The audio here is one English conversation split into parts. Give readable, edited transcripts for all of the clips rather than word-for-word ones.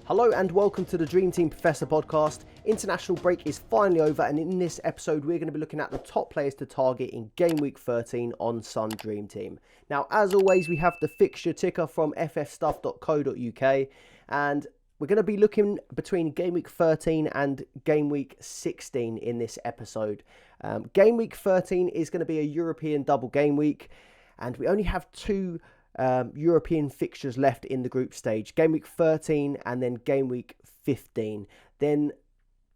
Hello and welcome to the Dream Team Professor podcast. International break is finally over, and in this episode we're going to be looking at the top players to target in Gameweek 13 on Sun Dream Team. Now, as always, we have the fixture ticker from ffstuff.co.uk, and we're going to be looking between Gameweek 13 and Gameweek 16 in this episode. Gameweek 13 is going to be a European double game week, and we only have two European fixtures left in the group stage, Game Week 13 and then Game Week 15. Then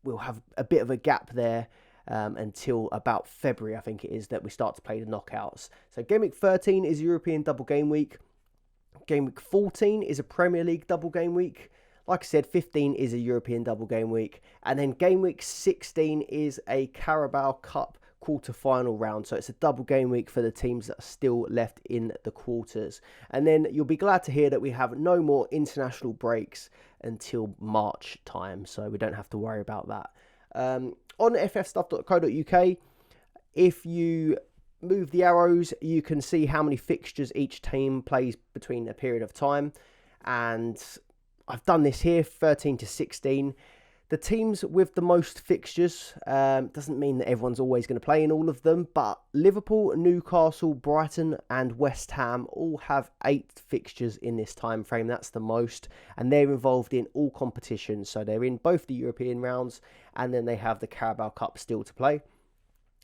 we'll have a bit of a gap there until about February, I think it is, that we start to play the knockouts. So Game Week 13 is European double game week. Game Week 14 is a Premier League double game week. Like I said, 15 is a European double game week. And then Game Week 16 is a Carabao Cup quarter-final round, so it's a double game week for the teams that are still left in the quarters. And then you'll be glad to hear that we have no more international breaks until March time, so we don't have to worry about that. On ffstuff.co.uk, if you move the arrows, you can see how many fixtures each team plays between a period of time, and I've done this here, 13 to 16. The teams with the most fixtures doesn't mean that everyone's always going to play in all of them, but Liverpool, Newcastle, Brighton and West Ham all have 8 fixtures in this time frame. That's the most, and they're involved in all competitions. So they're in both the European rounds, and then they have the Carabao Cup still to play.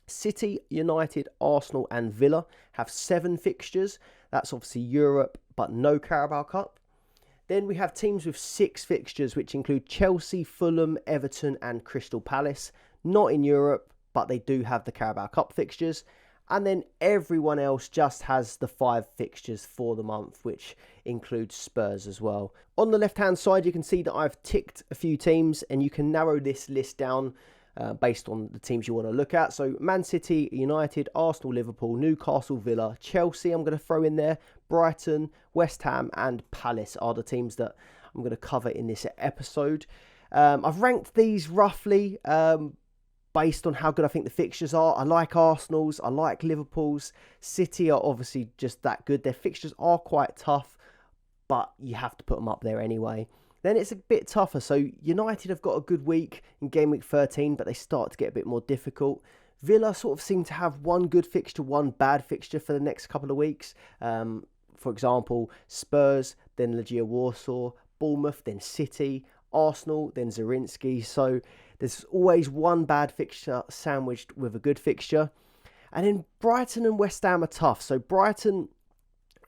City, United, Arsenal and Villa have 7 fixtures. That's obviously Europe, but no Carabao Cup. Then we have teams with 6 fixtures, which include Chelsea, Fulham, Everton and Crystal Palace. Not in Europe, but they do have the Carabao Cup fixtures. And then everyone else just has the 5 fixtures for the month, which includes Spurs as well. On the left-hand side, you can see that I've ticked a few teams, and you can narrow this list down based on the teams you want to look at. So Man City, United, Arsenal, Liverpool, Newcastle, Villa, Chelsea I'm going to throw in there, Brighton, West Ham and Palace are the teams that I'm going to cover in this episode. I've ranked these roughly based on how good I think the fixtures are. I like Arsenal's, I like Liverpool's. City are obviously just that good. Their fixtures are quite tough, but you have to put them up there anyway. Then it's a bit tougher. So United have got a good week in Game Week 13, but they start to get a bit more difficult. Villa sort of seem to have one good fixture, one bad fixture for the next couple of weeks. For example, Spurs, then Legia Warsaw, Bournemouth, then City, Arsenal, then Zrinski. So there's always one bad fixture sandwiched with a good fixture. And then Brighton and West Ham are tough. So Brighton,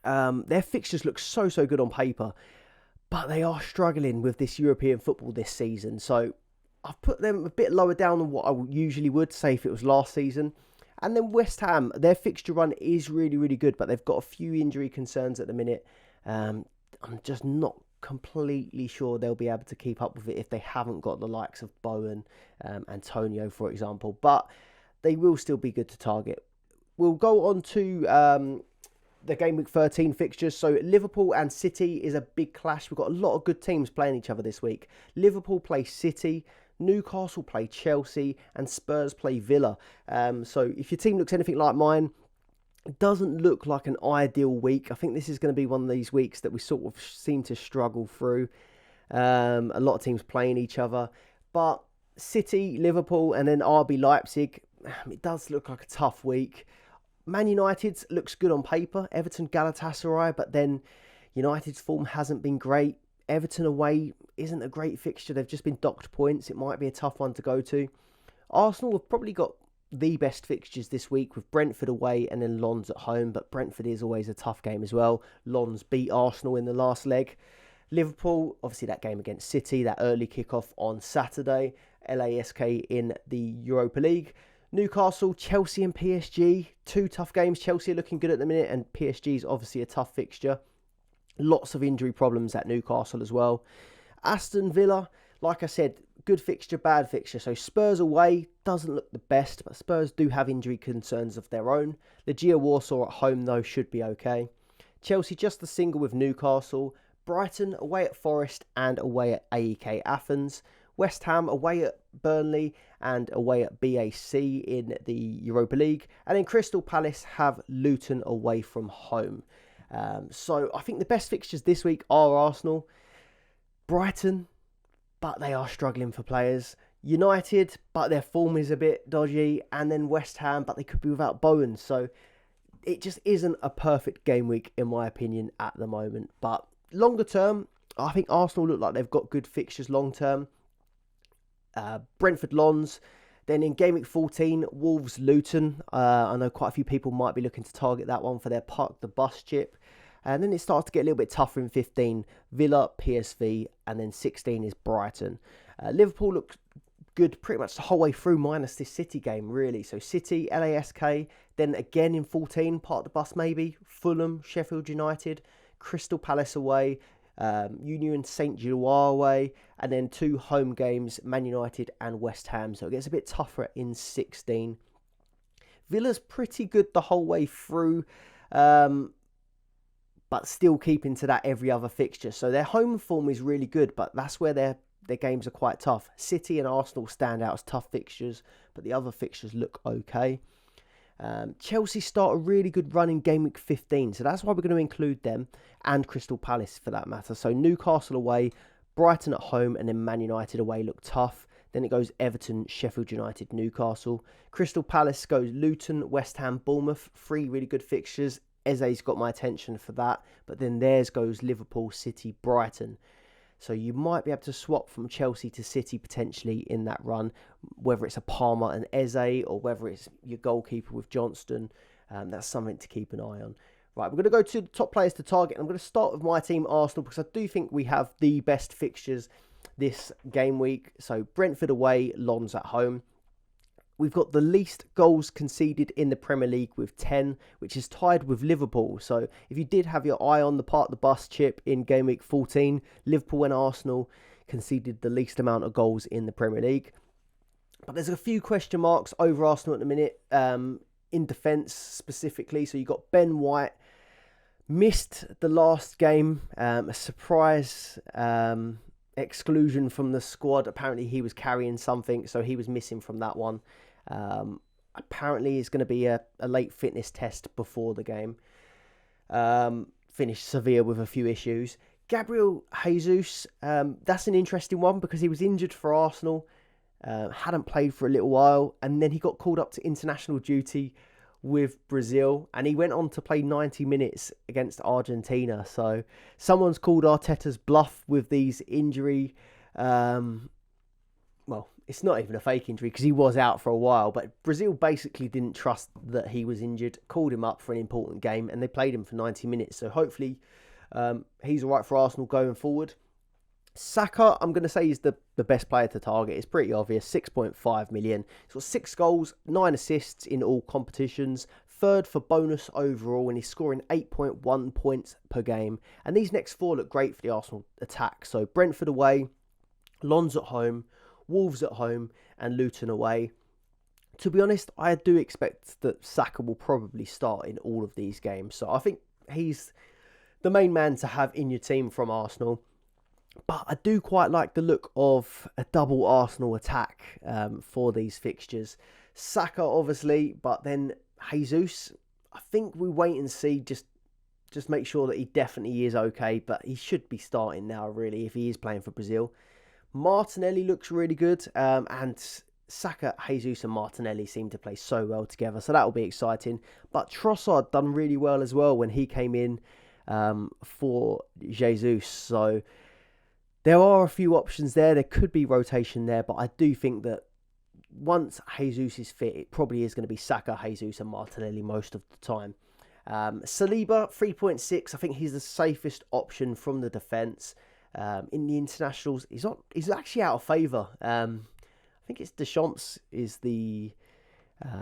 their fixtures look so good on paper, but they are struggling with this European football this season. So I've put them a bit lower down than what I usually would, say if it was last season. And then West Ham, their fixture run is really good, but they've got a few injury concerns at the minute. I'm just not completely sure they'll be able to keep up with it if they haven't got the likes of Bowen, Antonio, for example. But they will still be good to target. We'll go on to the Game Week 13 fixtures. So Liverpool and City is a big clash. We've got a lot of good teams playing each other this week. Liverpool play City, Newcastle play Chelsea, and Spurs play Villa. So if your team looks anything like mine, it doesn't look like an ideal week. I think this is going to be one of these weeks that we sort of seem to struggle through. A lot of teams playing each other. But City, Liverpool, and then RB Leipzig, it does look like a tough week. Man United looks good on paper. Everton, Galatasaray, but then United's form hasn't been great. Everton away isn't a great fixture. They've just been docked points. It might be a tough one to go to. Arsenal have probably got the best fixtures this week with Brentford away and then Lens at home, but Brentford is always a tough game as well. Lens beat Arsenal in the last leg. Liverpool, obviously that game against City, that early kickoff on Saturday. LASK in the Europa League. Newcastle, Chelsea and PSG, 2 tough games. Chelsea are looking good at the minute, and PSG is obviously a tough fixture. Lots of injury problems at Newcastle as well. Aston Villa, like I said, good fixture, bad fixture. So Spurs away doesn't look the best, but Spurs do have injury concerns of their own. Legia Warsaw at home, though, should be okay. Chelsea just a single with Newcastle. Brighton away at Forest and away at AEK Athens. West Ham away at Burnley and away at BAC in the Europa League. And then Crystal Palace have Luton away from home. So I think the best fixtures this week are Arsenal. Brighton, but they are struggling for players. United, but their form is a bit dodgy, and then West Ham, but they could be without Bowen, so it just isn't a perfect game week in my opinion at the moment. But longer term, I think Arsenal look like they've got good fixtures long term. Brentford Lons, then in game week 14, Wolves Luton. I know quite a few people might be looking to target that one for their Park the Bus chip. And then it starts to get a little bit tougher in 15. Villa, PSV, and then 16 is Brighton. Liverpool look good pretty much the whole way through, minus this City game, really. So City, LASK, then again in 14, Park the Bus maybe, Fulham, Sheffield United, Crystal Palace away, Union St. Gilloise away, and then 2 home games, Man United and West Ham. So it gets a bit tougher in 16. Villa's pretty good the whole way through, but still keeping to that every other fixture. So their home form is really good, but that's where their games are quite tough. City and Arsenal stand out as tough fixtures, but the other fixtures look okay. Chelsea start a really good run in game week 15, so that's why we're going to include them, and Crystal Palace for that matter. So Newcastle away, Brighton at home, and then Man United away look tough. Then it goes Everton, Sheffield United, Newcastle. Crystal Palace goes Luton, West Ham, Bournemouth. 3 really good fixtures. Eze's got my attention for that. But then theirs goes Liverpool, City, Brighton. So you might be able to swap from Chelsea to City potentially in that run, whether it's a Palmer and Eze or whether it's your goalkeeper with Johnston. That's something to keep an eye on. Right, we're going to go to the top players to target. I'm going to start with my team, Arsenal, because I do think we have the best fixtures this game week. So Brentford away, Lons at home. We've got the least goals conceded in the Premier League with 10, which is tied with Liverpool. So if you did have your eye on the Park the Bus chip in game week 14, Liverpool and Arsenal conceded the least amount of goals in the Premier League. But there's a few question marks over Arsenal at the minute, in defence specifically. So you've got Ben White, missed the last game, a surprise exclusion from the squad. Apparently he was carrying something, so he was missing from that one. Apparently it's going to be a late fitness test before the game. Finished severe with a few issues. Gabriel Jesus, that's an interesting one because he was injured for Arsenal, hadn't played for a little while, and then he got called up to international duty with Brazil, and he went on to play 90 minutes against Argentina. So someone's called Arteta's bluff with these injury. Well, it's not even a fake injury because he was out for a while, but Brazil basically didn't trust that he was injured, called him up for an important game, and they played him for 90 minutes. So hopefully he's all right for Arsenal going forward. Saka, I'm going to say, is the best player to target. It's pretty obvious. 6.5 million. He's got 6 goals, 9 assists in all competitions. 3rd for bonus overall, and he's scoring 8.1 points per game. And these next 4 look great for the Arsenal attack. So Brentford away, Lons at home, Wolves at home, and Luton away. To be honest, I do expect that Saka will probably start in all of these games. So I think he's the main man to have in your team from Arsenal. But I do quite like the look of a double Arsenal attack for these fixtures. Saka, obviously, but then Jesus. I think we wait and see, just make sure that he definitely is okay. But he should be starting now, really, if he is playing for Brazil. Martinelli looks really good. And Saka, Jesus and Martinelli seem to play so well together. So that will be exciting. But Trossard done really well as well when he came in for Jesus. So there are a few options there. There could be rotation there, but I do think that once Jesus is fit, it probably is going to be Saka, Jesus and Martinelli most of the time. Saliba, 3.6. I think he's the safest option from the defence. In the internationals, he's actually out of favour. I think it's Deschamps is the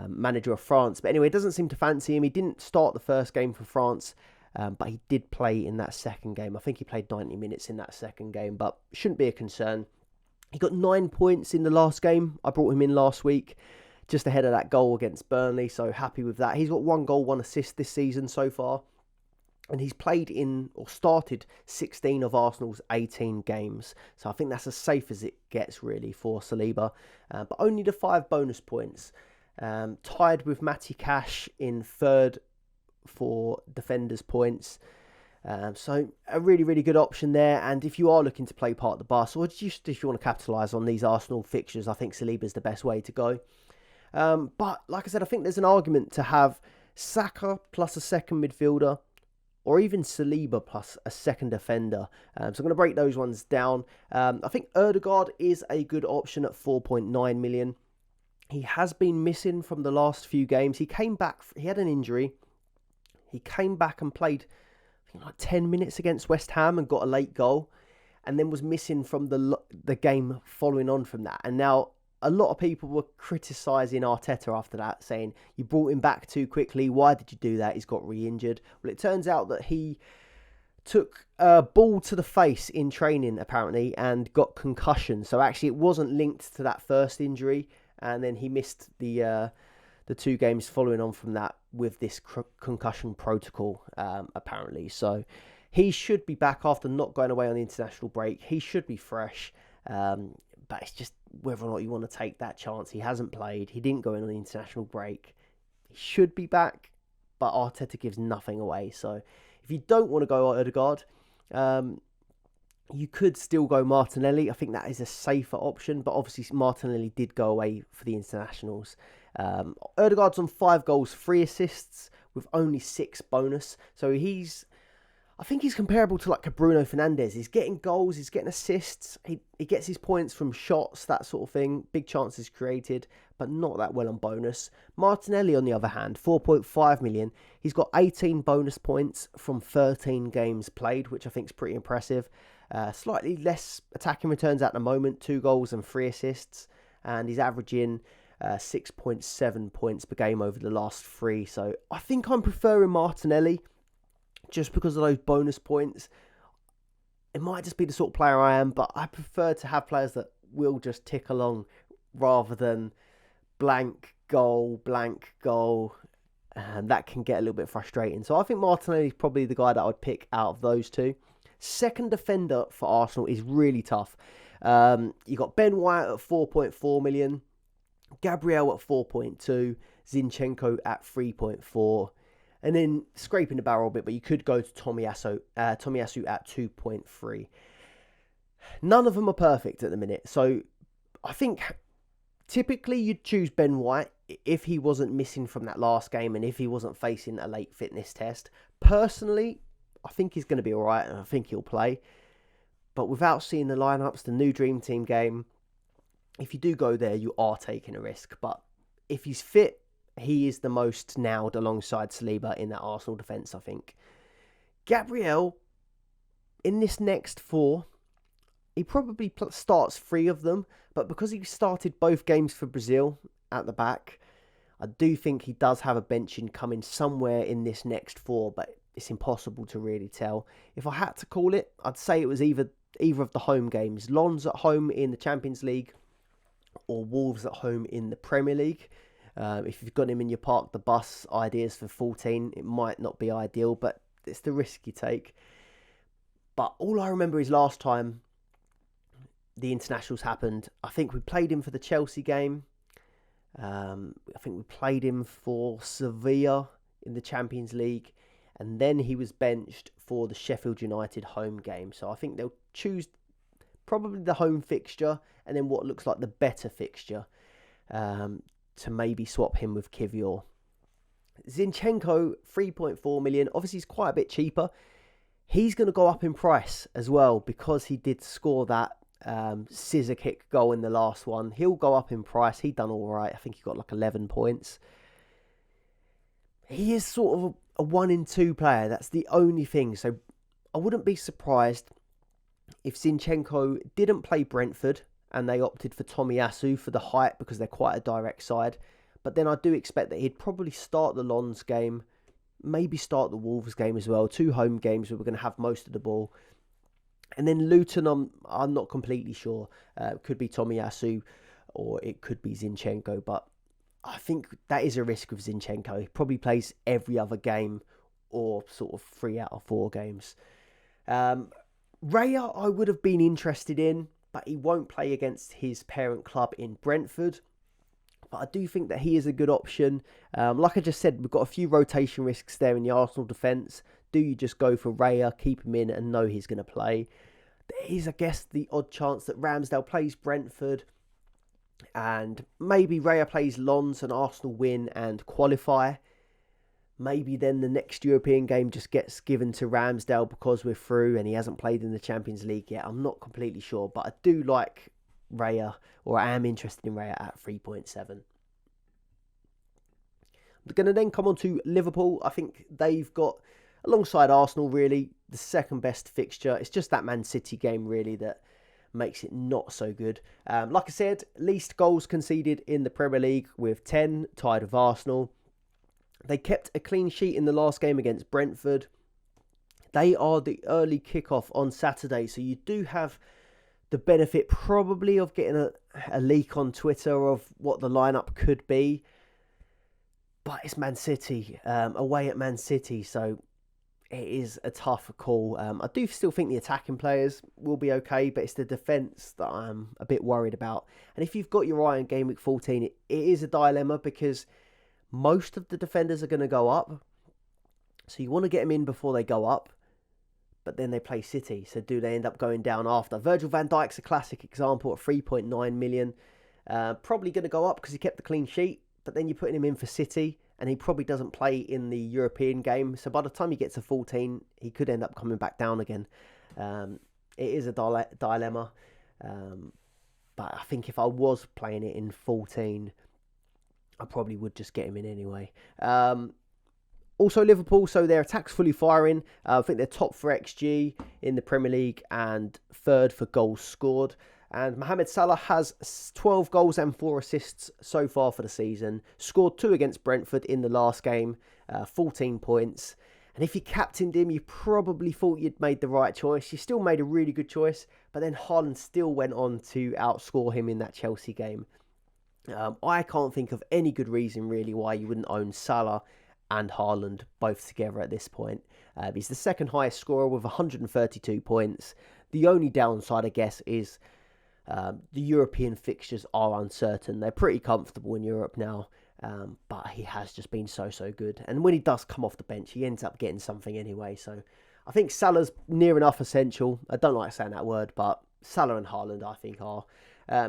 manager of France. But anyway, it doesn't seem to fancy him. He didn't start the first game for France. But he did play in that second game. I think he played 90 minutes in that second game, but shouldn't be a concern. He got 9 points in the last game. I brought him in last week, just ahead of that goal against Burnley, so happy with that. He's got 1 goal, 1 assist this season so far, and he's played in, or started, 16 of Arsenal's 18 games. So I think that's as safe as it gets, really, for Saliba. But only the 5 bonus points. Tied with Matty Cash in 3rd for defenders points. So a really, really good option there. And if you are looking to play part of the bus, or just if you want to capitalise on these Arsenal fixtures, I think Saliba's the best way to go. But like I said, I think there's an argument to have Saka plus a second midfielder, or even Saliba plus a second defender. So I'm going to break those ones down. I think Odegaard is a good option at 4.9 million. He has been missing from the last few games. He came back, he had an injury. He came back and played, I think, like 10 minutes against West Ham and got a late goal, and then was missing from the game following on from that. And now a lot of people were criticising Arteta after that, saying, you brought him back too quickly. Why did you do that? He's got re-injured. Well, it turns out that he took a ball to the face in training, apparently, and got concussion. So actually it wasn't linked to that first injury. And then he missed the 2 games following on from that with this concussion protocol, apparently. So he should be back after not going away on the international break. He should be fresh. But it's just whether or not you want to take that chance. He hasn't played. He didn't go in on the international break. He should be back, but Arteta gives nothing away. So if you don't want to go Odegaard, you could still go Martinelli. I think that is a safer option, but obviously Martinelli did go away for the internationals. Odegaard's on 5 goals, 3 assists with only 6 bonus. So I think he's comparable to like a Bruno Fernandes. He's getting goals, he's getting assists, he gets his points from shots, that sort of thing. Big chances created, but not that well on bonus. Martinelli, on the other hand, 4.5 million. He's got 18 bonus points from 13 games played, which I think is pretty impressive. Slightly less attacking returns at the moment, 2 goals and 3 assists. And he's averaging 6.7 points per game over the last 3. So I think I'm preferring Martinelli, just because of those bonus points. It might just be the sort of player I am, but I prefer to have players that will just tick along rather than blank goal. And that can get a little bit frustrating. So I think Martinelli is probably the guy that I would pick out of those 2. Second defender for Arsenal is really tough. You got Ben White at 4.4 million, Gabriel at 4.2, Zinchenko at 3.4. And then scraping the barrel a bit, but you could go to Tomiyasu at 2.3. None of them are perfect at the minute. So I think typically you'd choose Ben White if he wasn't missing from that last game and if he wasn't facing a late fitness test. Personally, I think he's going to be all right and I think he'll play. But without seeing the lineups, the new Dream Team game, if you do go there, you are taking a risk. But if he's fit, he is the most nailed alongside Saliba in that Arsenal defence, I think. Gabriel, in this next 4, he probably starts 3 of them, but because he started both games for Brazil at the back, I do think he does have a benching coming somewhere in this next 4, but it's impossible to really tell. If I had to call it, I'd say it was either of the home games. Lens at home in the Champions League or Wolves at home in the Premier League. If you've got him in your park the bus ideas for 14, it might not be ideal, but it's the risk you take. But all I remember is last time the internationals happened, I think we played him for the Chelsea game. I think we played him for Sevilla in the Champions League. And then he was benched for the Sheffield United home game. So I think they'll choose probably the home fixture and then what looks like the better fixture. To maybe swap him with Kivior. Zinchenko, 3.4 million. Obviously, he's quite a bit cheaper. He's going to go up in price as well because he did score that scissor kick goal in the last one. He'll go up in price. He done all right. I think he got like 11 points. He is sort of a 1 in 2 player. That's the only thing. So I wouldn't be surprised if Zinchenko didn't play Brentford and they opted for Tomiyasu for the height because they're quite a direct side. But then I do expect that he'd probably start the Lens game, maybe start the Wolves game as well. 2 home games where we're going to have most of the ball. And then Luton, I'm not completely sure. It could be Tomiyasu or it could be Zinchenko. But I think that is a risk with Zinchenko. He probably plays every other game or sort of 3 out of 4 games. Raya, I would have been interested in, but he won't play against his parent club in Brentford. But I do think that he is a good option. Like I just said, we've got a few rotation risks there in the Arsenal defence. do you just go for Raya, keep him in and know he's going to play? There is, I guess, the odd chance that Ramsdale plays Brentford and maybe Raya plays Lens and Arsenal win and qualify. Maybe then the next European game just gets given to Ramsdale because we're through and he hasn't played in the Champions League yet. I'm not completely sure, but I do like Raya, or I am interested in Raya at 3.7. I'm going to then come on to Liverpool. I think they've got, alongside Arsenal, really, the second best fixture. It's just that Man City game, really, that makes it not so good. Like I said, least goals conceded in the Premier League with 10, tied with Arsenal. They kept a clean sheet in the last game against Brentford. They are the early kickoff on Saturday, so you do have the benefit probably of getting a leak on Twitter of what the lineup could be. But it's Man City, away at Man City, so it is a tough call. I do still think the attacking players will be okay, but it's the defence that I'm a bit worried about. And if you've got your eye on Game Week 14, it is a dilemma because most of the defenders are going to go up. So you want to get them in before they go up, but then they play City. So do they end up going down after? Virgil van Dijk's a classic example at 3.9 million. Probably going to go up because he kept the clean sheet. But then you're putting him in for City, and he probably doesn't play in the European game. So by the time he gets to 14, he could end up coming back down again. It is a dilemma. But I think if I was playing it in 14, I probably would just get him in anyway. Also, Liverpool, so their attack's fully firing. I think they're top for XG in the Premier League and third for goals scored. And Mohamed Salah has 12 goals and 4 assists so far for the season. Scored 2 against Brentford in the last game, 14 points. And if you captained him, you probably thought you'd made the right choice. You still made a really good choice, but then Haaland still went on to outscore him in that Chelsea game. I can't think of any good reason really why you wouldn't own Salah and Haaland both together at this point. He's the second highest scorer with 132 points. The only downside, I guess, is the European fixtures are uncertain. They're pretty comfortable in Europe now, but he has just been so good. And when he does come off the bench, he ends up getting something anyway. So I think Salah's near enough essential. I don't like saying that word, but Salah and Haaland, I think, are.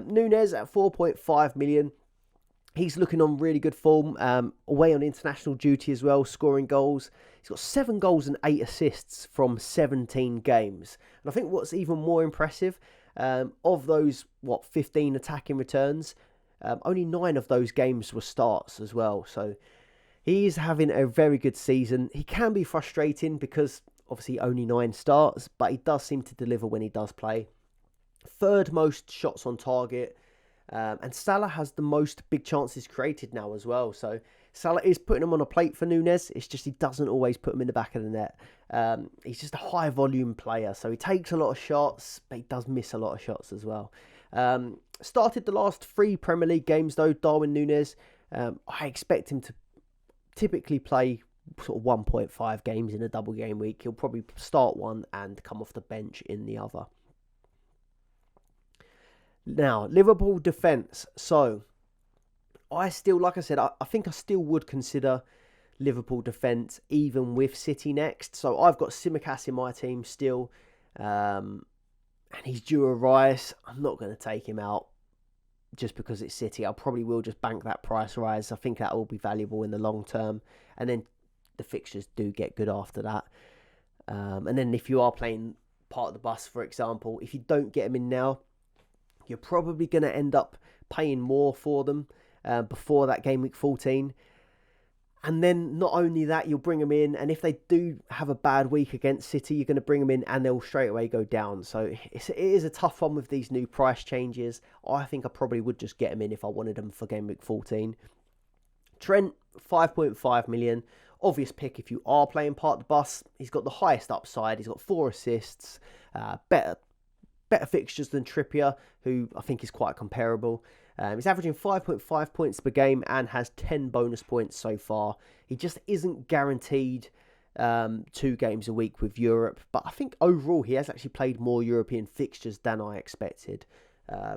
Nunez at 4.5 million. He's looking on really good form, away on international duty as well, scoring goals. He's got 7 goals and 8 assists from 17 games. And I think what's even more impressive, of those, 15 attacking returns, only 9 of those games were starts as well. So he is having a very good season. He can be frustrating because obviously only 9 starts, but he does seem to deliver when he does play. Third most shots on target. And Salah has the most big chances created now as well. So Salah is putting them on a plate for Nunez. It's just he doesn't always put them in the back of the net. He's just a high volume player. So he takes a lot of shots, but he does miss a lot of shots as well. Started the last 3 Premier League games though, Darwin Nunez. I expect him to typically play sort of 1.5 games in a double game week. He'll probably start one and come off the bench in the other. Now, Liverpool defence. So, I still, like I said, I think I still would consider Liverpool defence even with City next. So, I've got Tsimikas in my team still. And he's due a rise. I'm not going to take him out just because it's City. I probably will just bank that price rise. I think that will be valuable in the long term. And then the fixtures do get good after that. And then if you are playing part of the bus, for example, if you don't get him in now, you're probably going to end up paying more for them before that game week 14. And then not only that, you'll bring them in. And if they do have a bad week against City, you're going to bring them in and they'll straight away go down. So it is a tough one with these new price changes. I think I probably would just get them in if I wanted them for game week 14. Trent, 5.5 million. Obvious pick if you are playing part of the bus. He's got the highest upside. He's got 4 assists. Better fixtures than Trippier, who I think is quite comparable. He's averaging 5.5 points per game and has 10 bonus points so far. He just isn't guaranteed 2 games a week with Europe, but I think overall he has actually played more European fixtures than I expected.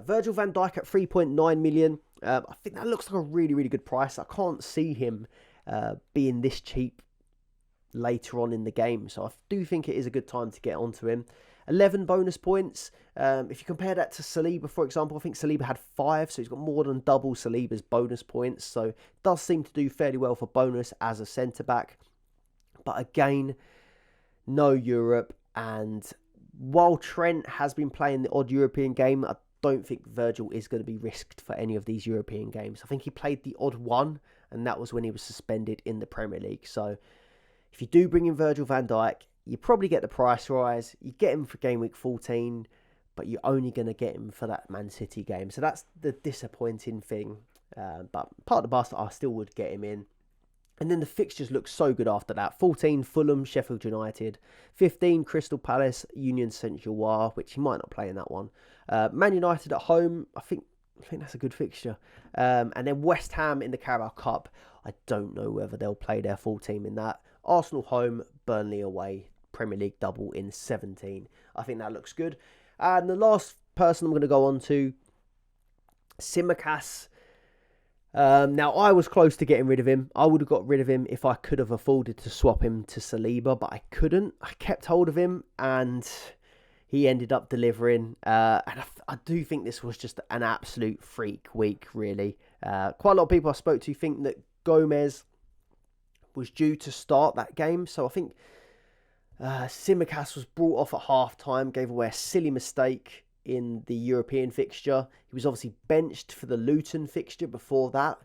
Virgil van Dijk at 3.9 million. I think that looks like a really good price. I can't see him being this cheap later on in the game. So I do think it is a good time to get onto him. 11 bonus points. If you compare that to Saliba, for example, I think Saliba had 5, so he's got more than double Saliba's bonus points. So does seem to do fairly well for bonus as a centre-back. But again, no Europe. And while Trent has been playing the odd European game, I don't think Virgil is going to be risked for any of these European games. I think he played the odd one, and that was when he was suspended in the Premier League. So if you do bring in Virgil van Dijk, you probably get the price rise. You get him for game week 14, but you're only going to get him for that Man City game. So that's the disappointing thing. But part of the bus, I still would get him in. And then the fixtures look so good after that. 14, Fulham, Sheffield United. 15, Crystal Palace, Union Saint-Gilloise, which he might not play in that one. Man United at home, I think that's a good fixture. And then West Ham in the Carabao Cup. I don't know whether they'll play their full team in that. Arsenal home, Burnley away. Premier League double in 17. I think that looks good. And the last person I'm going to go on to, Tsimikas. Now, I was close to getting rid of him. I would have got rid of him if I could have afforded to swap him to Saliba, but I couldn't. I kept hold of him, and he ended up delivering. And I do think this was just an absolute freak week, really. Quite a lot of people I spoke to think that Gomez was due to start that game, so I think Tsimikas was brought off at half-time, gave away a silly mistake in the European fixture. He was obviously benched for the Luton fixture before that.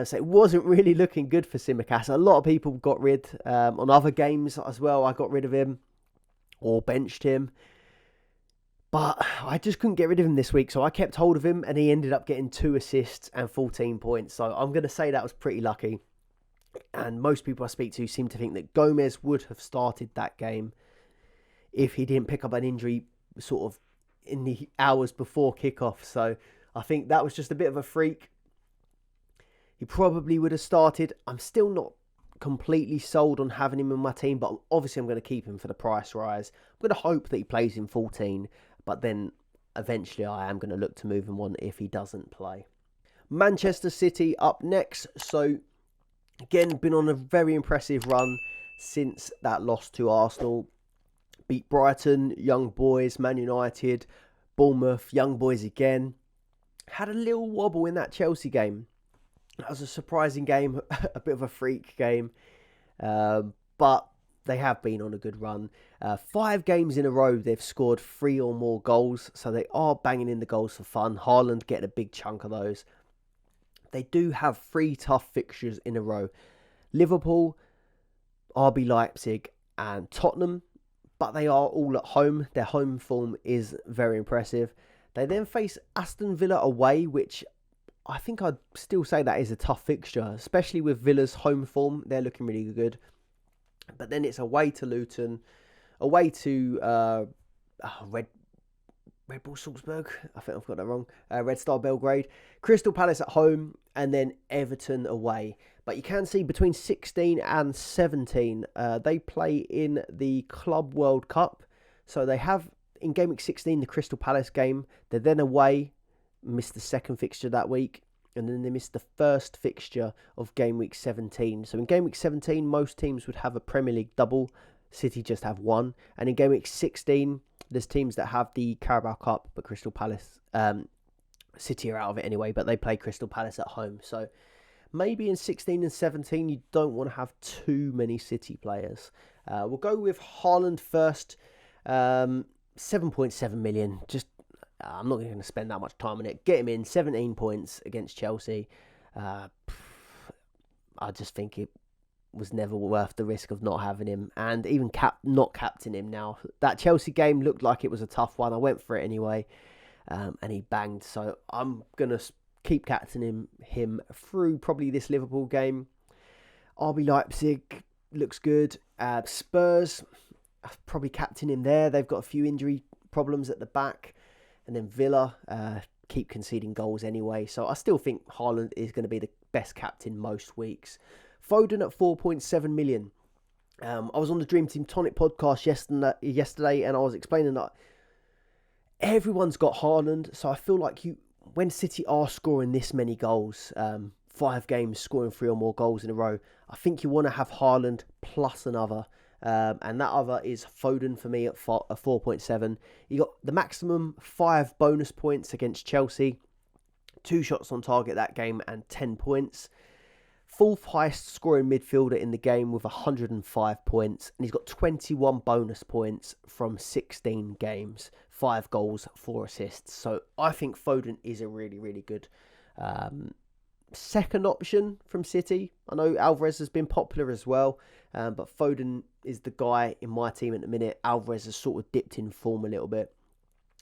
So it wasn't really looking good for Tsimikas. A lot of people got rid on other games as well. I got rid of him or benched him. But I just couldn't get rid of him this week. So I kept hold of him and he ended up getting 2 assists and 14 points. So I'm going to say that was pretty lucky. And most people I speak to seem to think that Gomez would have started that game if he didn't pick up an injury sort of in the hours before kickoff. So I think that was just a bit of a freak. He probably would have started. I'm still not completely sold on having him in my team, but obviously I'm going to keep him for the price rise. I'm going to hope that he plays in 14, but then eventually I am going to look to move him on if he doesn't play. Manchester City up next. So again, been on a very impressive run since that loss to Arsenal. Beat Brighton, Young Boys, Man United, Bournemouth, Young Boys again. Had a little wobble in that Chelsea game. That was a surprising game, a bit of a freak game. But they have been on a good run. 5 games in a row, they've scored 3 or more goals. So they are banging in the goals for fun. Haaland getting a big chunk of those. They do have 3 tough fixtures in a row. Liverpool, RB Leipzig and Tottenham. But they are all at home. Their home form is very impressive. They then face Aston Villa away, which I think I'd still say that is a tough fixture, especially with Villa's home form. They're looking really good. But then it's away to Luton, away to Red Bull Salzburg. I think I've got that wrong. Red Star Belgrade. Crystal Palace at home, and then Everton away. But you can see between 16 and 17, they play in the Club World Cup. So they have, in Game Week 16, the Crystal Palace game. They're then away, missed the second fixture that week. And then they missed the first fixture of Game Week 17. So in Game Week 17, most teams would have a Premier League double. City just have 1. And in Game Week 16, there's teams that have the Carabao Cup, but Crystal Palace, City are out of it anyway, but they play Crystal Palace at home. So maybe in 16 and 17, you don't want to have too many City players. We'll go with Haaland first. 7.7 million. Just, I'm not going to spend that much time on it. Get him in, 17 points against Chelsea. I just think it was never worth the risk of not having him, and even not captain him now. That Chelsea game looked like it was a tough one. I went for it anyway, and he banged. So I'm going to keep captaining him through probably this Liverpool game. RB Leipzig looks good. Spurs, I'll probably captain him there. They've got a few injury problems at the back. And then Villa keep conceding goals anyway. So I still think Haaland is going to be the best captain most weeks. Foden at 4.7 million. I was on the Dream Team Tonic podcast yesterday, and I was explaining that everyone's got Haaland. So I feel like when City are scoring this many goals, 5 games scoring 3 or more goals in a row. I think you want to have Haaland plus another. And that other is Foden for me at 4.7. You got the maximum 5 bonus points against Chelsea. 2 shots on target that game and 10 points. 4th highest scoring midfielder in the game with 105 points. And he's got 21 bonus points from 16 games. 5 goals, 4 assists. So I think Foden is a really, really good second option from City. I know Alvarez has been popular as well, but Foden is the guy in my team at the minute. Alvarez has sort of dipped in form a little bit.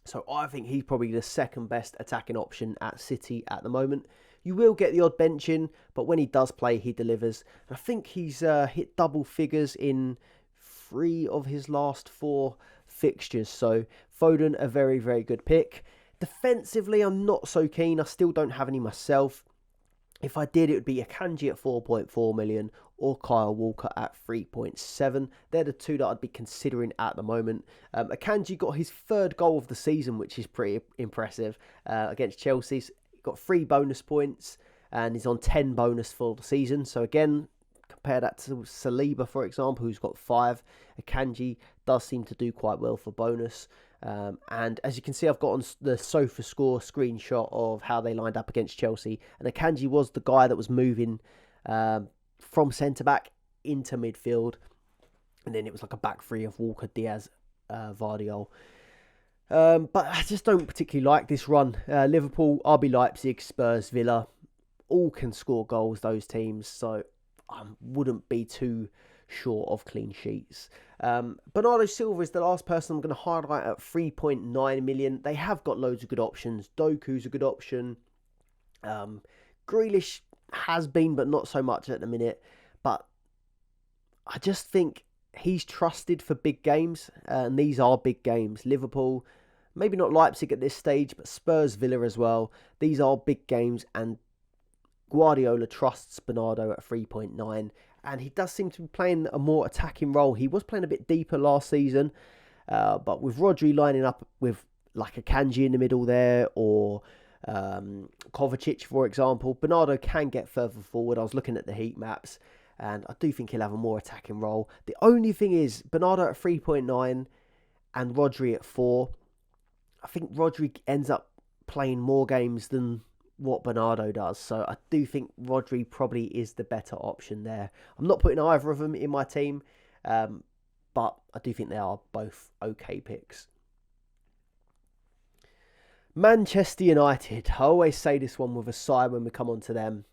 So I think he's probably the second best attacking option at City at the moment. You will get the odd bench in, but when he does play, he delivers. And I think he's hit double figures in 3 of his last 4 fixtures. So Foden, a very, very good pick. Defensively, I'm not so keen. I still don't have any myself. If I did, it would be Akanji at 4.4 million or Kyle Walker at 3.7. They're the 2 that I'd be considering at the moment. Akanji got his 3rd goal of the season, which is pretty impressive, against Chelsea. He got 3 bonus points and he's on 10 bonus for the season. So again, compare that to Saliba, for example, who's got 5. Akanji does seem to do quite well for bonus. And as you can see, I've got on the SofaScore screenshot of how they lined up against Chelsea. And Akanji was the guy that was moving from centre-back into midfield. And then it was like a back 3 of Walker, Diaz, Vardiol. But I just don't particularly like this run. Liverpool, RB Leipzig, Spurs, Villa, all can score goals, those teams. So I wouldn't be too short of clean sheets. Bernardo Silva is the last person I'm going to highlight at 3.9 million. They have got loads of good options. Doku's a good option. Grealish has been, but not so much at the minute. But I just think he's trusted for big games, and these are big games. Liverpool, maybe not Leipzig at this stage, but Spurs, Villa as well. These are big games, and Guardiola trusts Bernardo at 3.9. And he does seem to be playing a more attacking role. He was playing a bit deeper last season. But with Rodri lining up with like a Kanji in the middle there, or Kovacic, for example, Bernardo can get further forward. I was looking at the heat maps, and I do think he'll have a more attacking role. The only thing is, Bernardo at 3.9 and Rodri at 4. I think Rodri ends up playing more games than what Bernardo does. So I do think Rodri probably is the better option there. I'm not putting either of them in my team, but I do think they are both okay picks. Manchester United. I always say this one with a sigh when we come on to them.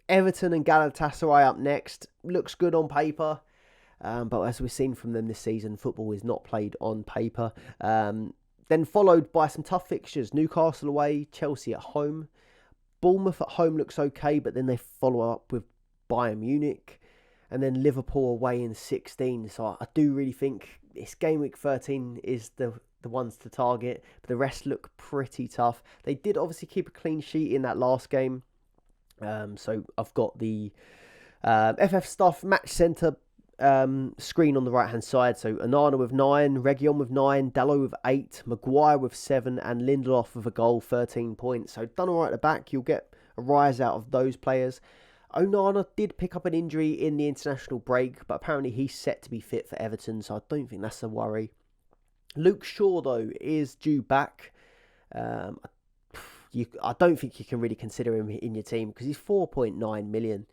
Everton and Galatasaray up next. Looks good on paper. But as we've seen from them this season, football is not played on paper. Then followed by some tough fixtures. Newcastle away, Chelsea at home. Bournemouth at home looks okay, but then they follow up with Bayern Munich. And then Liverpool away in 16. So I do really think this Gameweek 13 is the ones to target. But the rest look pretty tough. They did obviously keep a clean sheet in that last game. So I've got the FF Stuff Match Centre screen on the right hand side. So Onana with 9, Reguilon with 9, Dalot with 8, Maguire with 7, and Lindelof with a goal, 13 points. So done all right at the back. You'll get a rise out of those players. Onana did pick up an injury in the international break, but apparently he's set to be fit for Everton, so I don't think that's a worry. Luke Shaw, though, is due back. I don't think you can really consider him in your team because he's 4.9 million.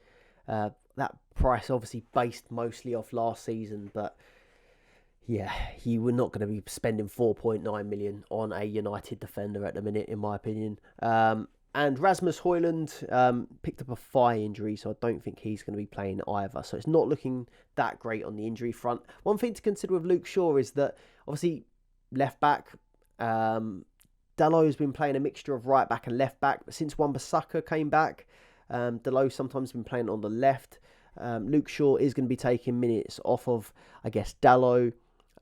That price obviously based mostly off last season, but yeah, you were not going to be spending 4.9 million on a United defender at the minute, in my opinion. And Rasmus Højlund picked up a thigh injury, so I don't think he's going to be playing either. So it's not looking that great on the injury front. One thing to consider with Luke Shaw is that obviously left back, Dalot has been playing a mixture of right back and left back, but since Wan-Bissaka came back, Dalot sometimes been playing on the left. Luke Shaw is going to be taking minutes off of, I guess, Dalot.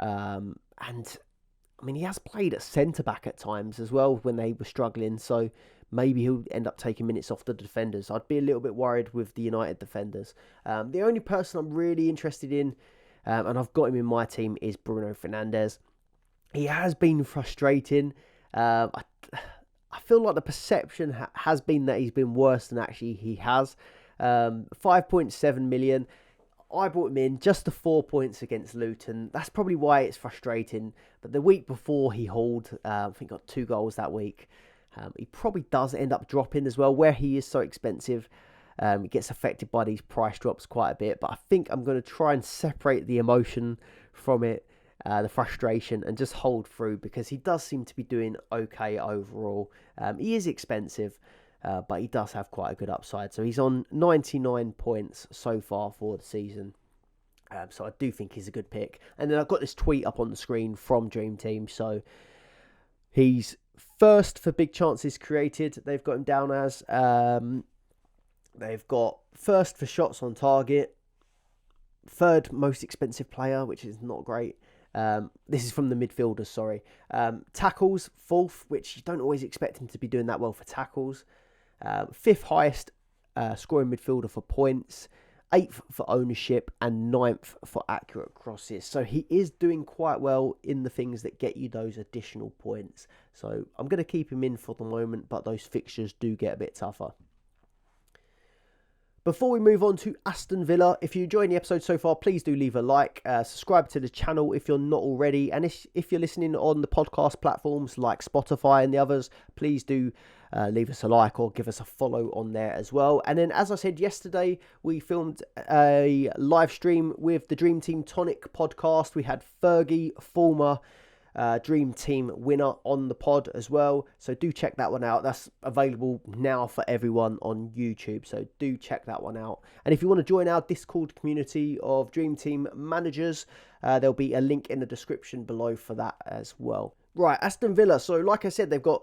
And I mean, he has played at centre-back at times as well when they were struggling. So maybe he'll end up taking minutes off the defenders. I'd be a little bit worried with the United defenders. The only person I'm really interested in, and I've got him in my team, is Bruno Fernandes. He has been frustrating. I I feel like the perception has been that he's been worse than actually he has. 5.7 million. I brought him in just the 4 points against Luton. That's probably why it's frustrating. But the week before he hauled, I think got 2 goals that week. He probably does end up dropping as well, where he is so expensive. He gets affected by these price drops quite a bit. But I think I'm going to try and separate the emotion from it, the frustration, and just hold through, because he does seem to be doing okay overall. He is expensive, but he does have quite a good upside. So he's on 99 points so far for the season. So I do think he's a good pick. And then I've got this tweet up on the screen from Dream Team. So he's first for big chances created. They've got him down as. They've got first for shots on target. Third most expensive player, which is not great. This is from the midfielders, sorry. Tackles, fourth, which you don't always expect him to be doing that well for tackles. Fifth highest scoring midfielder for points. 8th for ownership, and 9th for accurate crosses. So he is doing quite well in the things that get you those additional points. So I'm going to keep him in for the moment, but those fixtures do get a bit tougher. Before we move on to Aston Villa, if you're enjoying the episode so far, please do leave a like, subscribe to the channel if you're not already, and if you're listening on the podcast platforms like Spotify and the others, please do leave us a like or give us a follow on there as well. And then, as I said yesterday, we filmed a live stream with the Dream Team Tonic podcast. We had Fergie, former Dream Team winner, on the pod as well, so do check that one out. That's available now for everyone on YouTube, so do check that one out. And if you want to join our Discord community of Dream Team managers, there'll be a link in the description below for that as well. Right, Aston Villa, so like I said, they've got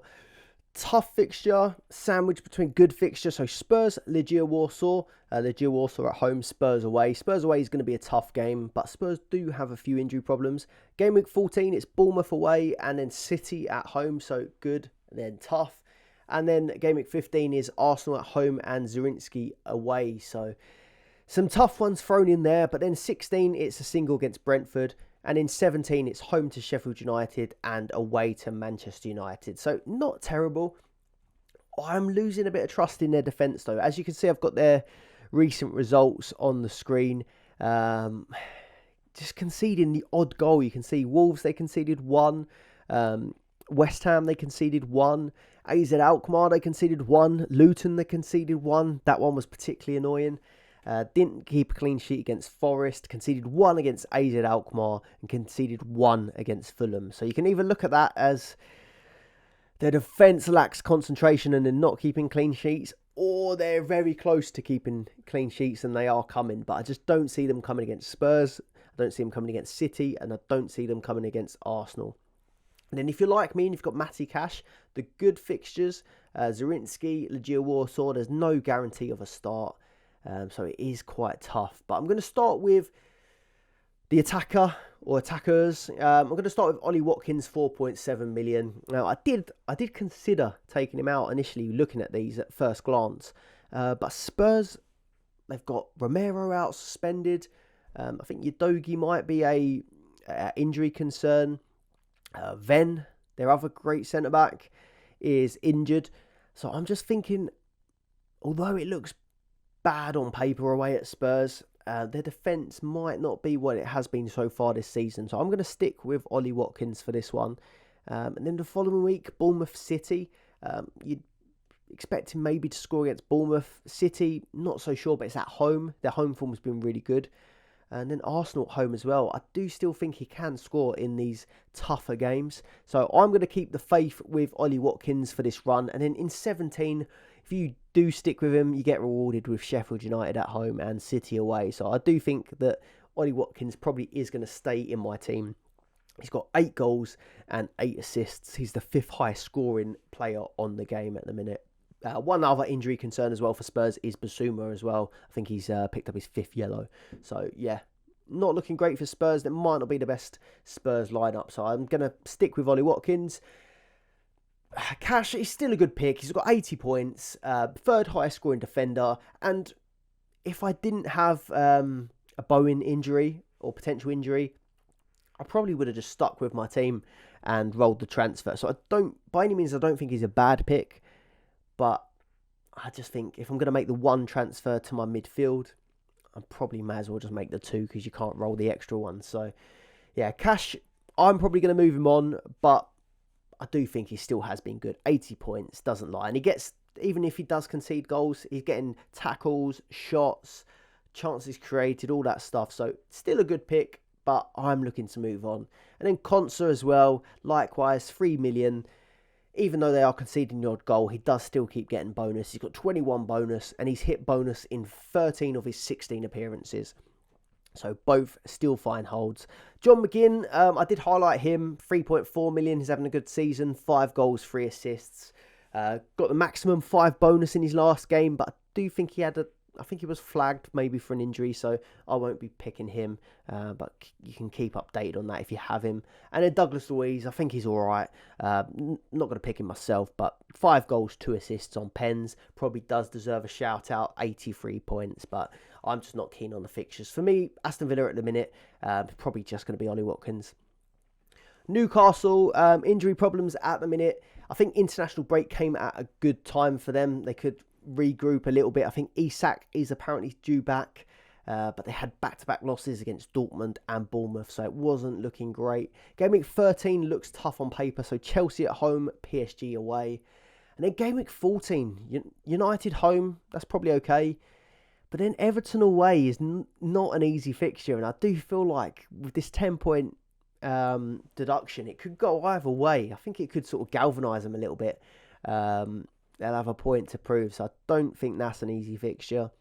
tough fixture sandwiched between good fixture. So Spurs, Legia Warsaw. Legia Warsaw at home, Spurs away. Spurs away is going to be a tough game, but Spurs do have a few injury problems. Gameweek 14, it's Bournemouth away, and then City at home, so good, and then tough. And then Gameweek 15 is Arsenal at home and Zrinski away, so some tough ones thrown in there. But then 16, it's a single against Brentford. And in 17, it's home to Sheffield United and away to Manchester United. So not terrible. I'm losing a bit of trust in their defence, though. As you can see, I've got their recent results on the screen. Just conceding the odd goal. You can see Wolves, they conceded 1. West Ham, they conceded 1. AZ Alkmaar, they conceded 1. Luton, they conceded 1. That one was particularly annoying. Didn't keep a clean sheet against Forest, conceded 1 against AZ Alkmaar, and conceded 1 against Fulham. So you can either look at that as their defence lacks concentration and they're not keeping clean sheets, or they're very close to keeping clean sheets and they are coming. But I just don't see them coming against Spurs, I don't see them coming against City, and I don't see them coming against Arsenal. And then if you're like me and you've got Matty Cash, the good fixtures, Zrinski, Legia Warsaw, there's no guarantee of a start. So it is quite tough. But I'm going to start with the attacker or attackers. I'm going to start with Ollie Watkins, 4.7 million. Now, I did consider taking him out initially, looking at these at first glance. But Spurs, they've got Romero out suspended. I think Udogie might be a injury concern. Venn, their other great centre-back, is injured. So I'm just thinking, although it looks bad on paper away at Spurs, their defence might not be what it has been so far this season. So I'm going to stick with Ollie Watkins for this one. And then the following week, Bournemouth City. You'd expect him maybe to score against Bournemouth. City, not so sure, but it's at home. Their home form has been really good. And then Arsenal at home as well. I do still think he can score in these tougher games. So I'm going to keep the faith with Ollie Watkins for this run. And then in 17, if you do stick with him, you get rewarded with Sheffield United at home and City away. So I do think that Ollie Watkins probably is going to stay in my team. He's got 8 goals and 8 assists. He's the 5th highest scoring player on the game at the minute. One other injury concern as well for Spurs is Basuma as well. I think he's picked up his 5th yellow. So, yeah, not looking great for Spurs. That might not be the best Spurs lineup. So I'm going to stick with Ollie Watkins. Cash is still a good pick. He's got 80 points. 3rd highest scoring defender. And if I didn't have a Bowen injury or potential injury, I probably would have just stuck with my team and rolled the transfer. So by any means, I don't think he's a bad pick, but I just think if I'm going to make the one transfer to my midfield, I probably may as well just make the two because you can't roll the extra one. So yeah, Cash, I'm probably going to move him on, but I do think he still has been good. 80 points, doesn't lie. And he gets, even if he does concede goals, he's getting tackles, shots, chances created, all that stuff. So still a good pick, but I'm looking to move on. And then Konsa as well, likewise, 3 million. Even though they are conceding the odd goal, he does still keep getting bonus. He's got 21 bonus, and he's hit bonus in 13 of his 16 appearances. So both still fine holds. John McGinn, I did highlight him. 3.4 million. He's having a good season. 5 goals, 3 assists. Got the maximum 5 bonus in his last game, but I do think I think he was flagged maybe for an injury, so I won't be picking him. But you can keep updated on that if you have him. And then Douglas Luiz, I think he's all right. Not going to pick him myself, but 5 goals, 2 assists on pens. Probably does deserve a shout out. 83 points, but I'm just not keen on the fixtures. For me, Aston Villa at the minute, probably just going to be Ollie Watkins. Newcastle, injury problems at the minute. I think international break came at a good time for them. They could regroup a little bit. I think Isak is apparently due back, but they had back-to-back losses against Dortmund and Bournemouth, so it wasn't looking great. Gameweek 13 looks tough on paper, so Chelsea at home, PSG away. And then Gameweek 14, United home, that's probably okay. But then Everton away is not an easy fixture, and I do feel like with this 10-point deduction, it could go either way. I think it could sort of galvanise them a little bit. They'll have a point to prove, so I don't think that's an easy fixture.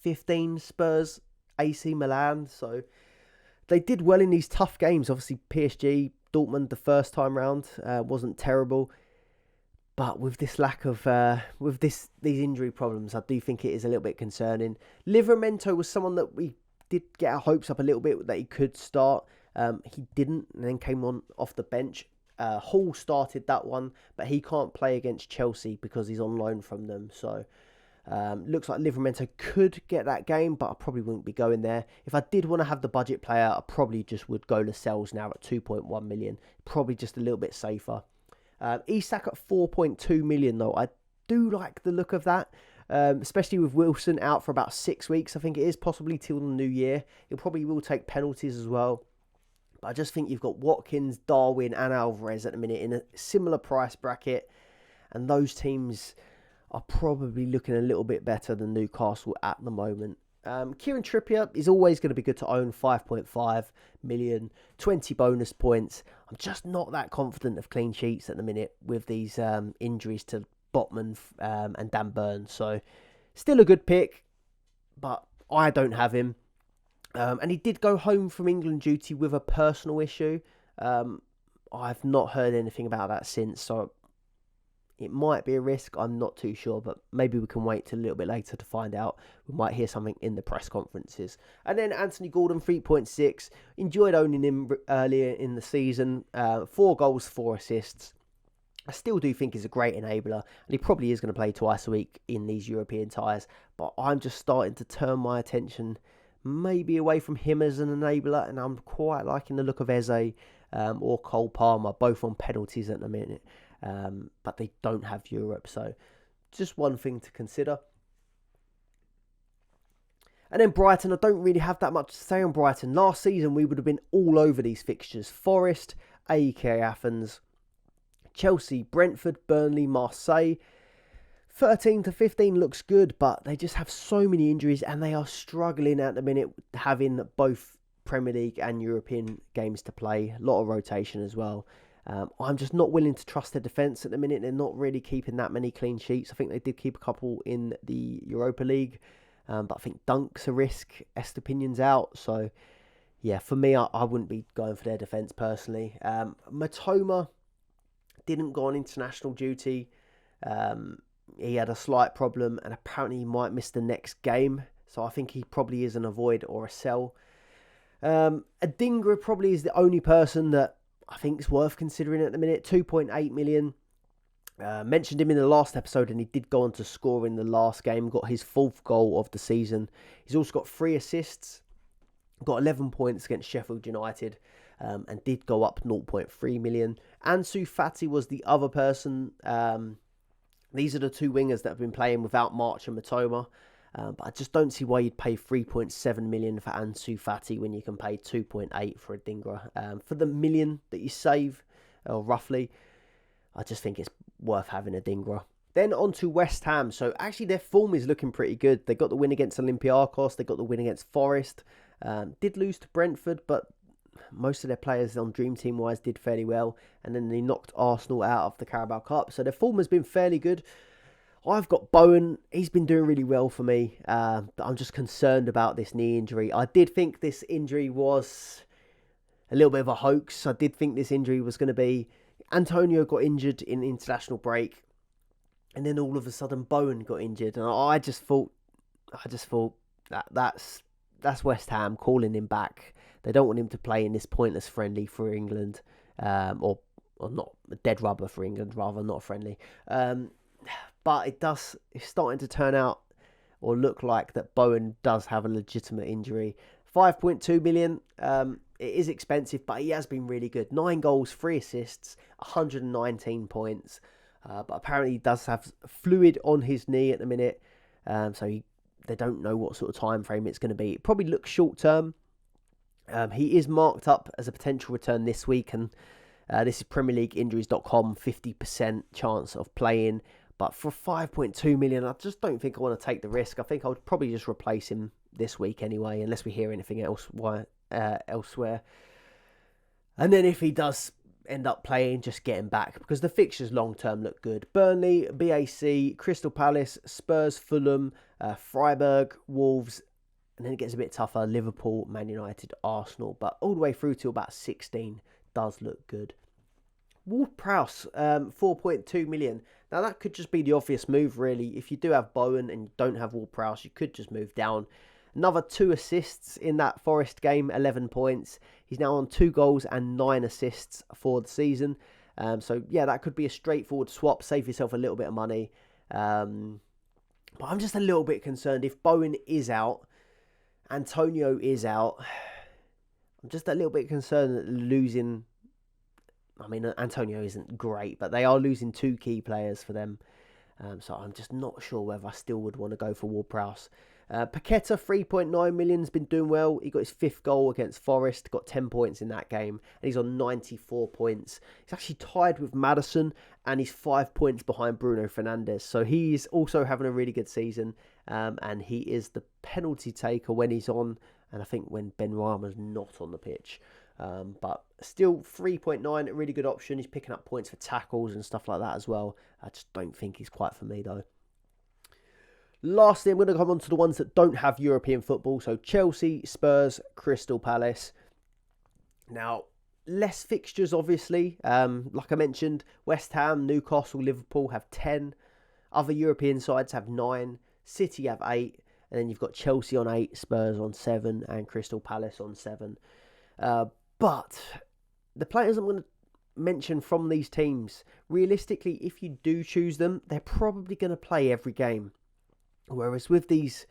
15, Spurs, AC Milan, so they did well in these tough games. Obviously, PSG, Dortmund the first time round wasn't terrible. But with this lack of, these injury problems, I do think it is a little bit concerning. Livramento was someone that we did get our hopes up a little bit that he could start. He didn't, and then came on off the bench. Hall started that one, but he can't play against Chelsea because he's on loan from them. So looks like Livramento could get that game, but I probably wouldn't be going there. If I did want to have the budget player, I probably just would go Lascelles now at 2.1 million. Probably just a little bit safer. Isak at 4.2 million though. I do like the look of that, especially with Wilson out for about 6 weeks. I think it is possibly till the new year. He probably will take penalties as well. But I just think you've got Watkins, Darwin and Alvarez at the minute in a similar price bracket. And those teams are probably looking a little bit better than Newcastle at the moment. Kieran Trippier is always going to be good to own. 5.5 million, 20 bonus points. I'm just not that confident of clean sheets at the minute with these injuries to Botman and Dan Burns. So still a good pick, but I don't have him. And he did go home from England duty with a personal issue. I've not heard anything about that since, so it might be a risk. I'm not too sure, but maybe we can wait till a little bit later to find out. We might hear something in the press conferences. And then Anthony Gordon, 3.6. Enjoyed owning him earlier in the season. 4 goals, 4 assists. I still do think he's a great enabler, and he probably is going to play twice a week in these European ties. But I'm just starting to turn my attention maybe away from him as an enabler, and I'm quite liking the look of Eze or Cole Palmer, both on penalties at the minute. But they don't have Europe, so just one thing to consider. And then Brighton, I don't really have that much to say on Brighton. Last season, we would have been all over these fixtures. Forest, AEK Athens, Chelsea, Brentford, Burnley, Marseille. 13 to 15 looks good, but they just have so many injuries, and they are struggling at the minute, having both Premier League and European games to play. A lot of rotation as well. I'm just not willing to trust their defence at the minute. They're not really keeping that many clean sheets. I think they did keep a couple in the Europa League, but I think Dunk's a risk. Estepinion's out, so yeah, for me, I wouldn't be going for their defence personally. Matoma didn't go on international duty. He had a slight problem, and apparently he might miss the next game, so I think he probably is an avoid or a sell. Adingra probably is the only person that I think it's worth considering at the minute. 2.8 million. Mentioned him in the last episode, and he did go on to score in the last game. Got his 4th goal of the season. He's also got 3 assists. Got 11 points against Sheffield United. and did go up 0.3 million. Ansu Fati was the other person. These are the two wingers that have been playing without March and Matoma. But I just don't see why you'd pay 3.7 million for Ansu Fati when you can pay 2.8 for Adingra. For the million that you save, or roughly, I just think it's worth having Adingra. Then on to West Ham. So actually their form is looking pretty good. They got the win against Olympiacos. They got the win against Forest. Did lose to Brentford, but most of their players on Dream Team wise did fairly well. And then they knocked Arsenal out of the Carabao Cup. So their form has been fairly good. I've got Bowen. He's been doing really well for me. But I'm just concerned about this knee injury. I did think this injury was a little bit of a hoax. I did think this injury was going to be... Antonio got injured in the international break. And then all of a sudden Bowen got injured. And I just thought that's West Ham calling him back. They don't want him to play in this pointless friendly for England. Or not a dead rubber for England, rather, not a friendly. But it's starting to turn out or look like that Bowen does have a legitimate injury. 5.2 million. It is expensive, but he has been really good. 9 goals, 3 assists, 119 points. But apparently he does have fluid on his knee at the minute. So they don't know what sort of time frame it's going to be. It probably looks short term. He is marked up as a potential return this week. And this is PremierLeagueInjuries.com, 50% chance of playing. But for 5.2 million, I just don't think I want to take the risk. I think I would probably just replace him this week anyway, unless we hear anything else elsewhere. And then if he does end up playing, just get him back, because the fixtures long term look good. Burnley, BAC, Crystal Palace, Spurs, Fulham, Freiburg, Wolves, and then it gets a bit tougher. Liverpool, Man United, Arsenal, but all the way through to about 16 does look good. Ward-Prowse, 4.2 million. Now that could just be the obvious move, really. If you do have Bowen and you don't have Ward-Prowse, you could just move down. Another 2 assists in that Forest game, 11 points. He's now on 2 goals and 9 assists for the season. So yeah, that could be a straightforward swap. Save yourself a little bit of money. But I'm just a little bit concerned if Bowen is out, Antonio is out. I'm just a little bit concerned that losing... I mean, Antonio isn't great, but they are losing 2 key players for them. So I'm just not sure whether I still would want to go for Ward-Prowse. Paqueta, 3.9 million, has been doing well. He got his 5th goal against Forest, got 10 points in that game, and he's on 94 points. He's actually tied with Maddison, and he's 5 points behind Bruno Fernandes. So he's also having a really good season, and he is the penalty taker when he's on, and I think when Ben Rama's not on the pitch. But still 3.9, a really good option. He's picking up points for tackles and stuff like that as well. I just don't think he's quite for me though. Lastly, I'm going to come on to the ones that don't have European football. So Chelsea, Spurs, Crystal Palace. Now, less fixtures obviously. Like I mentioned, West Ham, Newcastle, Liverpool have 10. Other European sides have 9. City have 8. And then you've got Chelsea on 8, Spurs on 7, and Crystal Palace on 7. But the players I'm going to mention from these teams, realistically, if you do choose them, they're probably going to play every game. Whereas with these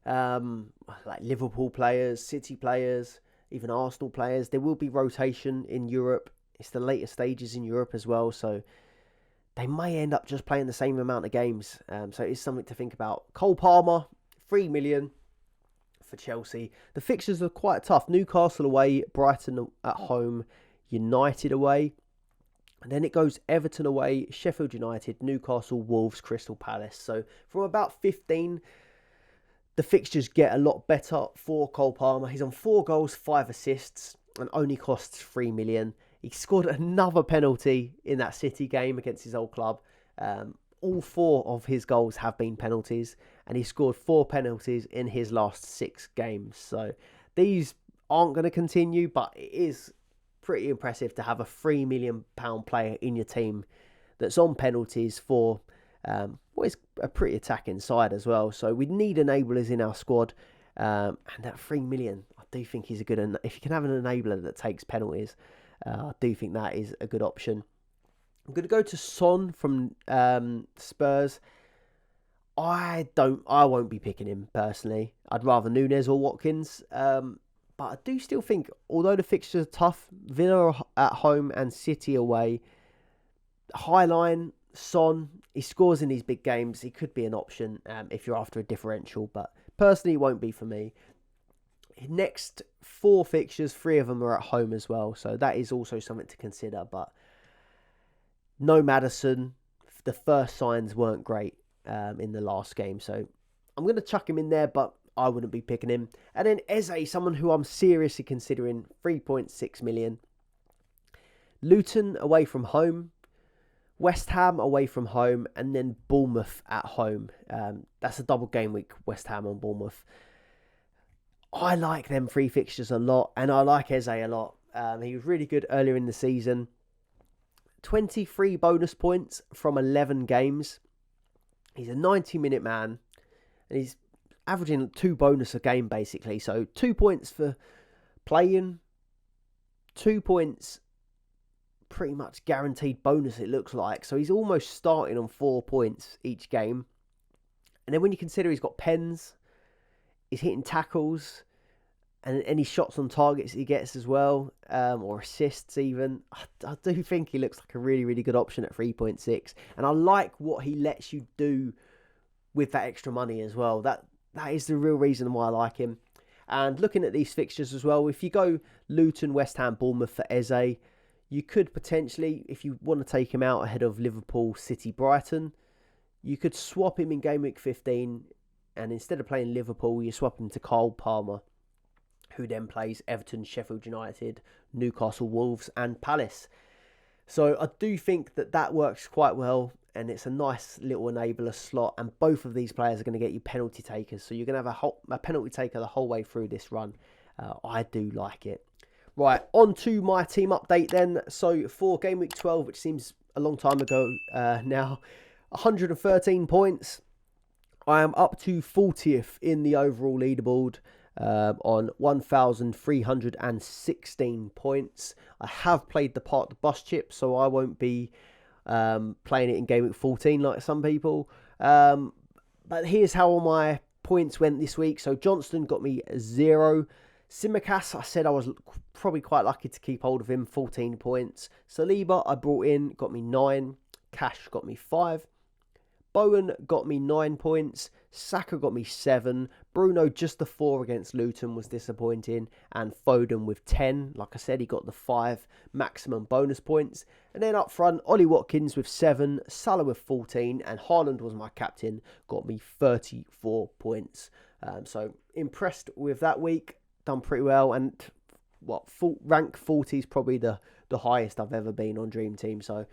like Liverpool players, City players, even Arsenal players, there will be rotation in Europe. It's the later stages in Europe as well, so they may end up just playing the same amount of games. So it's something to think about. Cole Palmer, 3 million. For Chelsea. The fixtures are quite tough. Newcastle away, Brighton at home, United away. And then it goes Everton away, Sheffield United, Newcastle, Wolves, Crystal Palace. So from about 15, the fixtures get a lot better for Cole Palmer. He's on 4 goals, 5 assists, and only costs 3 million. He scored another penalty in that City game against his old club. All 4 of his goals have been penalties, and he scored 4 penalties in his last 6 games. So these aren't going to continue, but it is pretty impressive to have a £3 million player in your team that's on penalties for what is a pretty attacking side as well. So we need enablers in our squad, and that 3 million, I do think is a good... If you can have an enabler that takes penalties, I do think that is a good option. I'm going to go to Son from Spurs. I won't be picking him personally. I'd rather Nunes or Watkins. But I do still think, although the fixtures are tough, Villa are at home and City away, Highline, Son, he scores in these big games. He could be an option if you're after a differential, but personally, it won't be for me. Next 4 fixtures, 3 of them are at home as well, so that is also something to consider. But no Maddison, the first signs weren't great in the last game, so I'm going to chuck him in there, but I wouldn't be picking him. And then Eze, someone who I'm seriously considering, 3.6 million. Luton away from home, West Ham away from home, and then Bournemouth at home. That's a double game week, West Ham and Bournemouth. I like them 3 fixtures a lot, and I like Eze a lot. He was really good earlier in the season. 23 bonus points from 11 games. He's a 90-minute man, and he's averaging 2 bonus a game, basically. So 2 points for playing, 2 points pretty much guaranteed bonus, it looks like. So he's almost starting on 4 points each game. And then when you consider he's got pens, he's hitting tackles, and any shots on targets he gets as well, or assists even, I do think he looks like a really, really good option at 3.6. And I like what he lets you do with that extra money as well. That is the real reason why I like him. And looking at these fixtures as well, if you go Luton, West Ham, Bournemouth for Eze, you could potentially, if you want to take him out ahead of Liverpool, City, Brighton, you could swap him in Gameweek 15, and instead of playing Liverpool, you swap him to Cole Palmer, who then plays Everton, Sheffield United, Newcastle, Wolves and Palace. So I do think that works quite well, and it's a nice little enabler slot, and both of these players are going to get you penalty takers, so you're going to have a penalty taker the whole way through this run. I do like it. Right, on to my team update then. So for Game Week 12, which seems a long time ago now, 113 points. I am up to 40th in the overall leaderboard on 1,316 points. I have played the part of the bus chip, so I won't be playing it in Game Week 14 like some people. But here's how all my points went this week. So Johnston got me 0. Simicast, I said I was probably quite lucky to keep hold of him, 14 points. Saliba, I brought in, got me 9. Cash got me 5. Bowen got me 9 points. Saka got me 7. Bruno, just the 4 against Luton, was disappointing. And Foden with 10. Like I said, he got the 5 maximum bonus points. And then up front, Ollie Watkins with 7. Salah with 14. And Haaland was my captain. Got me 34 points. So impressed with that week. Done pretty well. And rank 40 is probably the highest I've ever been on Dream Team. So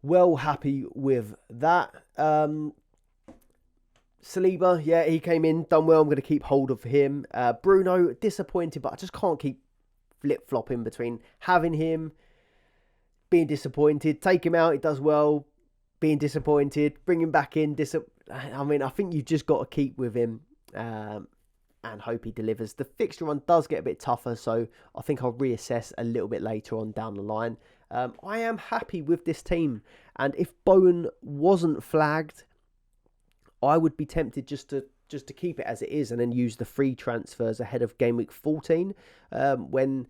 well happy with that. Saliba, yeah, he came in, done well. I'm going to keep hold of him. Bruno, disappointed, but I just can't keep flip-flopping between having him, being disappointed, take him out, he does well, being disappointed, bring him back in. I think you just got to keep with him and hope he delivers. The fixture run does get a bit tougher, so I think I'll reassess a little bit later on down the line. I am happy with this team, and if Bowen wasn't flagged, I would be tempted just to keep it as it is and then use the free transfers ahead of Game Week 14 when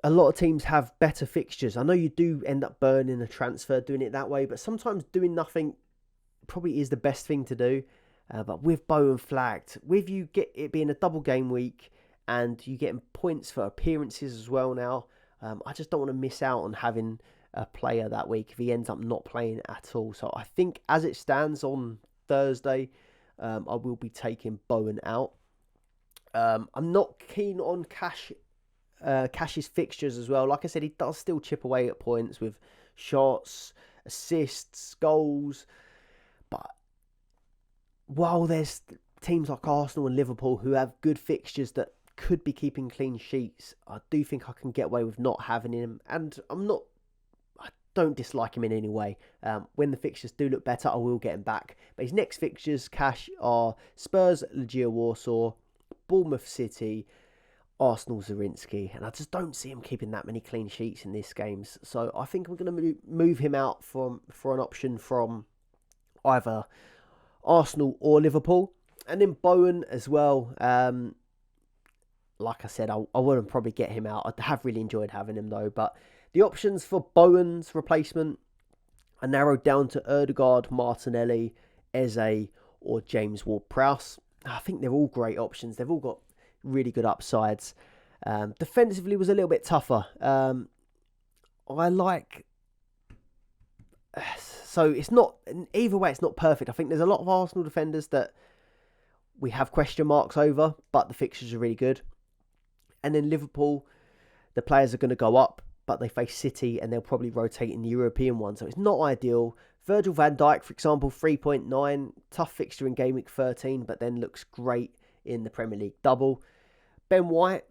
a lot of teams have better fixtures. I know you do end up burning a transfer doing it that way, but sometimes doing nothing probably is the best thing to do. But with Bowen flagged, with you get it being a double game week and you getting points for appearances as well now, I just don't want to miss out on having a player that week if he ends up not playing at all. So I think as it stands on Thursday, I will be taking Bowen out. I'm not keen on Cash's fixtures as well. Like I said, he does still chip away at points with shots, assists, goals. But while there's teams like Arsenal and Liverpool who have good fixtures that could be keeping clean sheets, I do think I can get away with not having him. And I don't dislike him in any way. When the fixtures do look better, I will get him back. But his next fixtures, Cash, are Spurs, Legia Warsaw, Bournemouth City, Arsenal, Zrinski. And I just don't see him keeping that many clean sheets in these games. So I think we're going to move him out for an option from either Arsenal or Liverpool. And then Bowen as well. like I said, I wouldn't probably get him out. I have really enjoyed having him though. But the options for Bowen's replacement are narrowed down to Ødegaard, Martinelli, Eze, or James Ward-Prowse. I think they're all great options. They've all got really good upsides. Defensively was a little bit tougher. I like... So it's not... Either way, it's not perfect. I think there's a lot of Arsenal defenders that we have question marks over, but the fixtures are really good. And then Liverpool, the players are going to go up, but they face City and they'll probably rotate in the European one. So it's not ideal. Virgil van Dijk, for example, 3.9. Tough fixture in Gameweek 13, but then looks great in the Premier League double. Ben White,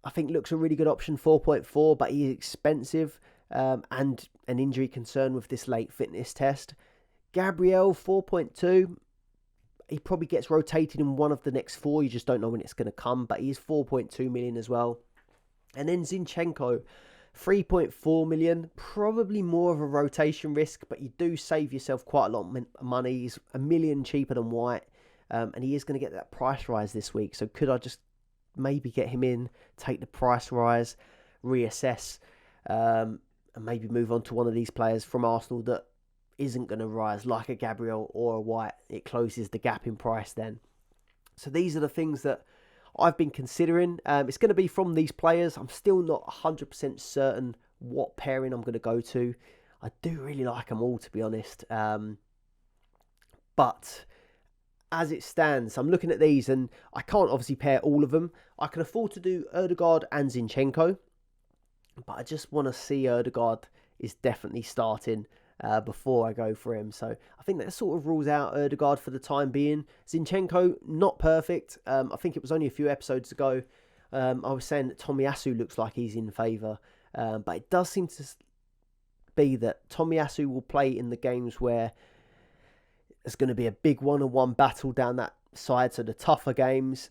I think looks a really good option, 4.4, but he's expensive and an injury concern with this late fitness test. Gabriel, 4.2. He probably gets rotated in one of the next 4. You just don't know when it's going to come, but he is 4.2 million as well. And then Zinchenko, 3.4 million. Probably more of a rotation risk, but you do save yourself quite a lot of money. He's $1 million cheaper than White, and he is going to get that price rise this week. So could I just maybe get him in, take the price rise, reassess, and maybe move on to one of these players from Arsenal that isn't going to rise, like a Gabriel or a White. It closes the gap in price then. So these are the things that I've been considering. It's going to be from these players. I'm still not 100% certain what pairing I'm going to go to. I do really like them all, to be honest. But as it stands, I'm looking at these and I can't obviously pair all of them. I can afford to do Ødegaard and Zinchenko, but I just want to see Ødegaard is definitely starting before I go for him. So I think that sort of rules out Ødegaard for the time being. Zinchenko, not perfect. I think it was only a few episodes ago. I was saying that Tomiyasu looks like he's in favour. But it does seem to be that Tomiyasu will play in the games where there's going to be a big one-on-one battle down that side. So the tougher games.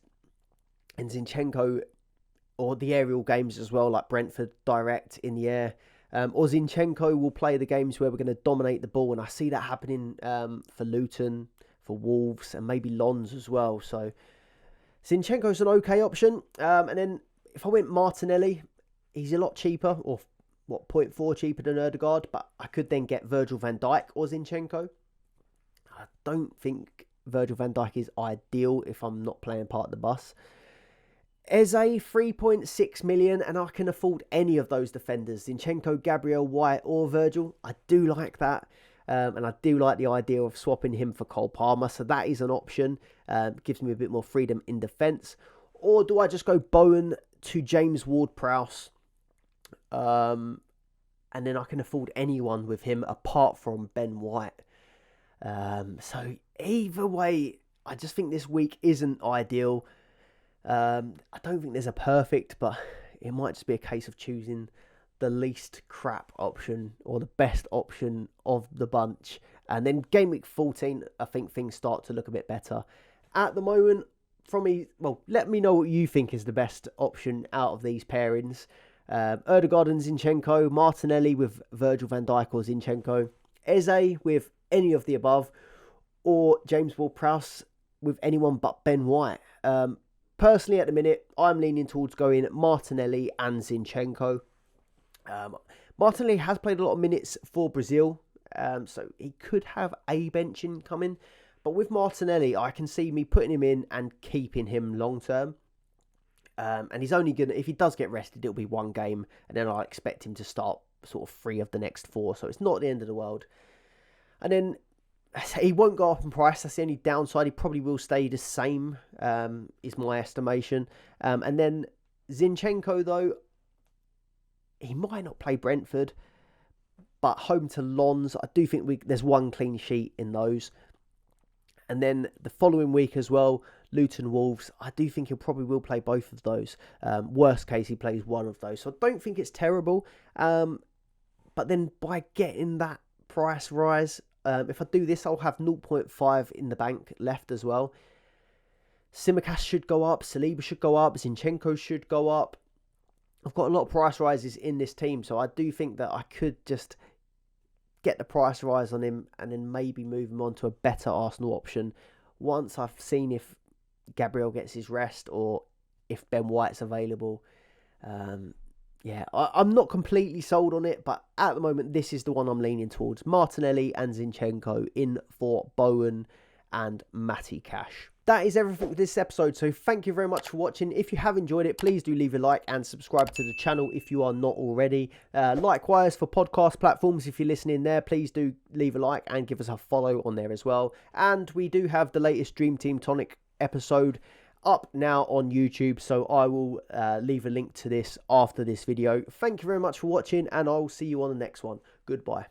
And Zinchenko, or the aerial games as well, like Brentford direct in the air. Or Zinchenko will play the games where we're going to dominate the ball. And I see that happening for Luton, for Wolves, and maybe Lons as well. So Zinchenko's an okay option. And then if I went Martinelli, he's a lot cheaper, or 0.4 cheaper than Ødegaard. But I could then get Virgil van Dijk or Zinchenko. I don't think Virgil van Dijk is ideal if I'm not playing part of the bus. Eze, 3.6 million, and I can afford any of those defenders. Zinchenko, Gabriel, White, or Virgil. I do like that. And I do like the idea of swapping him for Cole Palmer. So that is an option. Gives me a bit more freedom in defence. Or do I just go Bowen to James Ward-Prowse? And then I can afford anyone with him apart from Ben White. So either way, I just think this week isn't ideal. I don't think there's a perfect, but it might just be a case of choosing the least crap option or the best option of the bunch. And then game week 14, I think things start to look a bit better. At the moment, let me know what you think is the best option out of these pairings. Ødegaard and Zinchenko, Martinelli with Virgil van Dijk or Zinchenko, Eze with any of the above, or James Ward-Prowse with anyone but Ben White. Personally, at the minute, I'm leaning towards going Martinelli and Zinchenko. Martinelli has played a lot of minutes for Brazil, so he could have a benching coming. But with Martinelli, I can see me putting him in and keeping him long term. And he's only going to, if he does get rested, it'll be one game. And then I expect him to start sort of 3 of the next 4. So it's not the end of the world. And then he won't go up in price. That's the only downside. He probably will stay the same, is my estimation. And then Zinchenko, though, he might not play Brentford, but home to Lons, I do think there's one clean sheet in those. And then the following week as well, Luton Wolves, I do think he'll probably will play both of those. Worst case, he plays one of those. So I don't think it's terrible. But then by getting that price rise, if I do this, I'll have 0.5 in the bank left as well. Tsimikas should go up. Saliba should go up. Zinchenko should go up. I've got a lot of price rises in this team, so I do think that I could just get the price rise on him and then maybe move him on to a better Arsenal option once I've seen if Gabriel gets his rest or if Ben White's available. Yeah, I'm not completely sold on it, but at the moment, this is the one I'm leaning towards. Martinelli and Zinchenko in for Bowen and Matty Cash. That is everything for this episode, so thank you very much for watching. If you have enjoyed it, please do leave a like and subscribe to the channel if you are not already. Likewise, for podcast platforms, if you're listening there, please do leave a like and give us a follow on there as well. And we do have the latest Dream Team Tonic episode up now on YouTube, so I will leave a link to this after this video. Thank you very much for watching, and I will see you on the next one. Goodbye.